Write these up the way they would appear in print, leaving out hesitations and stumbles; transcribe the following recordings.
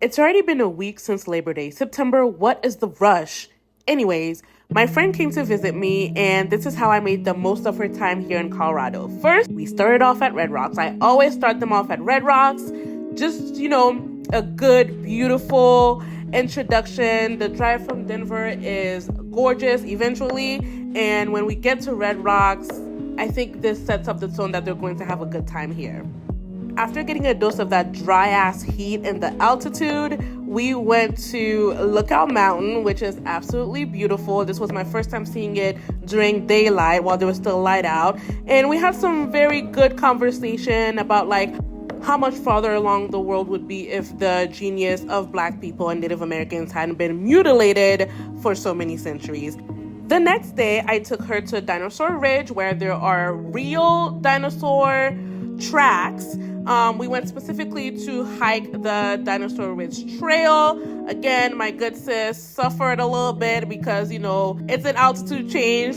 It's already been a week since Labor Day. September, what is the rush? Anyways, my friend came to visit me, and this is how I made the most of her time here in Colorado. First, we started off at Red Rocks. I always start them off at Red Rocks. Just, a good, beautiful introduction. The drive from Denver is gorgeous eventually, and when we get to Red Rocks, I think this sets up the tone that they're going to have a good time here. After getting a dose of that dry-ass heat and the altitude, we went to Lookout Mountain, which is absolutely beautiful. This was my first time seeing it during daylight while there was still light out. And we had some very good conversation about how much farther along the world would be if the genius of Black people and Native Americans hadn't been mutilated for so many centuries. The next day, I took her to Dinosaur Ridge, where there are real dinosaur tracks. We went specifically to hike the Dinosaur Ridge Trail. Again, my good sis suffered a little bit because, it's an altitude change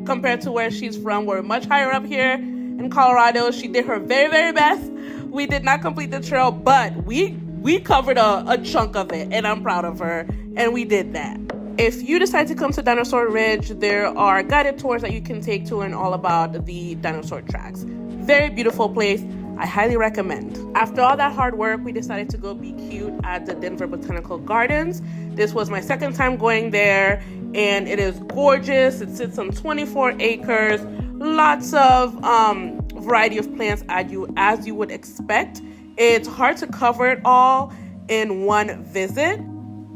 compared to where she's from. We're much higher up here in Colorado. She did her very, very best. We did not complete the trail, but we covered a chunk of it, and I'm proud of her, and we did that. If you decide to come to Dinosaur Ridge, there are guided tours that you can take to learn all about the dinosaur tracks. Very beautiful place. I highly recommend. After all that hard work, we decided to go be cute at the Denver Botanical Gardens. This was my second time going there, and it is gorgeous. It sits on 24 acres, lots of variety of plants as you would expect. It's hard to cover it all in one visit,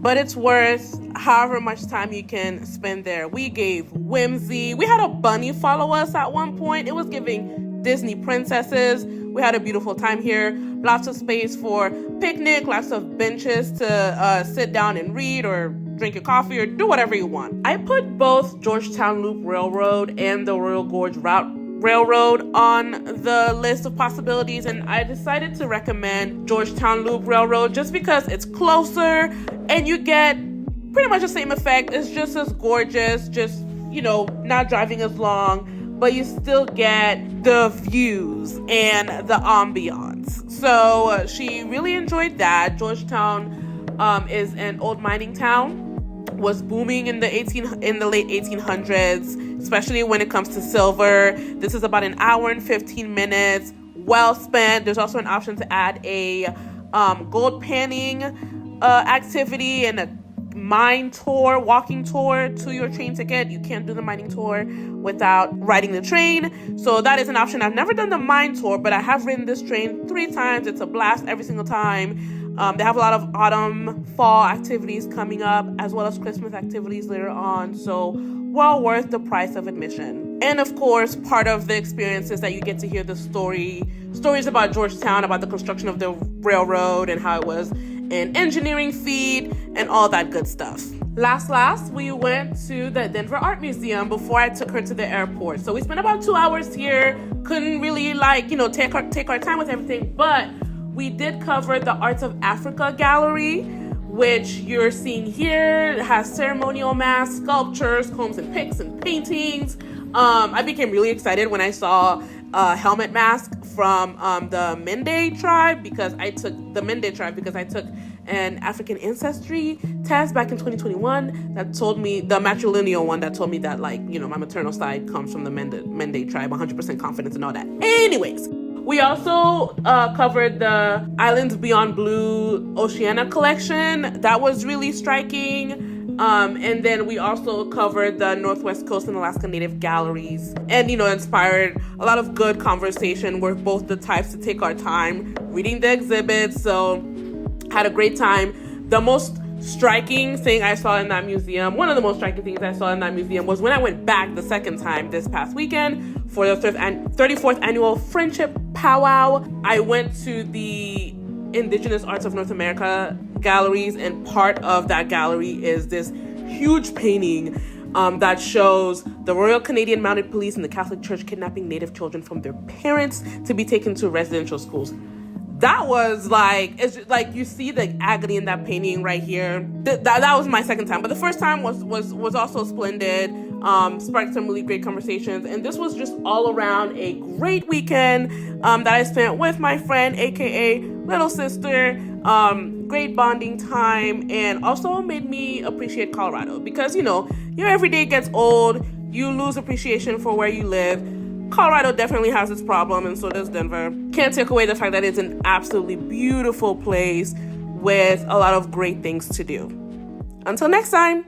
but it's worth however much time you can spend there. We gave whimsy. We had a bunny follow us at one point. It was giving Disney princesses. We had a beautiful time here. Lots of space for picnic, lots of benches to sit down and read or drink your coffee or do whatever you want. I put both Georgetown Loop Railroad and the Royal Gorge Route Railroad on the list of possibilities, and I decided to recommend Georgetown Loop Railroad just because it's closer and you get pretty much the same effect. It's just as gorgeous, just, not driving as long, but you still get the views and the ambiance. So she really enjoyed that. Georgetown is an old mining town, was booming in the late 1800s, especially when it comes to silver. This is about an hour and 15 minutes, well spent. There's also an option to add a gold panning activity and a mine tour, walking tour to your train ticket. You can't do the mining tour without riding the train. So that is an option. I've never done the mine tour, but I have ridden this train 3 times. It's a blast every single time. They have a lot of autumn, fall activities coming up, as well as Christmas activities later on. So well worth the price of admission. And of course, part of the experience is that you get to hear the stories about Georgetown, about the construction of the railroad and how it was an engineering feat and all that good stuff. Last, we went to the Denver Art Museum before I took her to the airport. So we spent about 2 hours here. Couldn't really take our time with everything, but we did cover the Arts of Africa gallery, which you're seeing here. It has ceremonial masks, sculptures, combs and picks and paintings. I became really excited when I saw a helmet mask from the Mende tribe because I took an African ancestry test back in 2021 that told me, the matrilineal one that told me that my maternal side comes from the Mende tribe, 100% confidence and all that. Anyways, we also covered the Islands Beyond Blue Oceania collection. That was really striking. And then we also covered the Northwest Coast and Alaska Native galleries and, inspired a lot of good conversation. We're both the types to take our time reading the exhibits. So had a great time. The most striking thing I saw in that museum, one of the most striking things I saw in that museum was when I went back the second time this past weekend for the 34th annual Friendship Powwow. I went to the Indigenous Arts of North America galleries, and part of that gallery is this huge painting that shows the Royal Canadian Mounted Police and the Catholic Church kidnapping Native children from their parents to be taken to residential schools. That was you see the agony in that painting right here. That was my second time, but the first time was also splendid. Sparked some really great conversations, and this was just all around a great weekend that I spent with my friend, aka little sister. great bonding time, and also made me appreciate Colorado because, your everyday gets old, you lose appreciation for where you live. Colorado definitely has its problem, and so does Denver. Can't take away the fact that it's an absolutely beautiful place with a lot of great things to do. Until next time.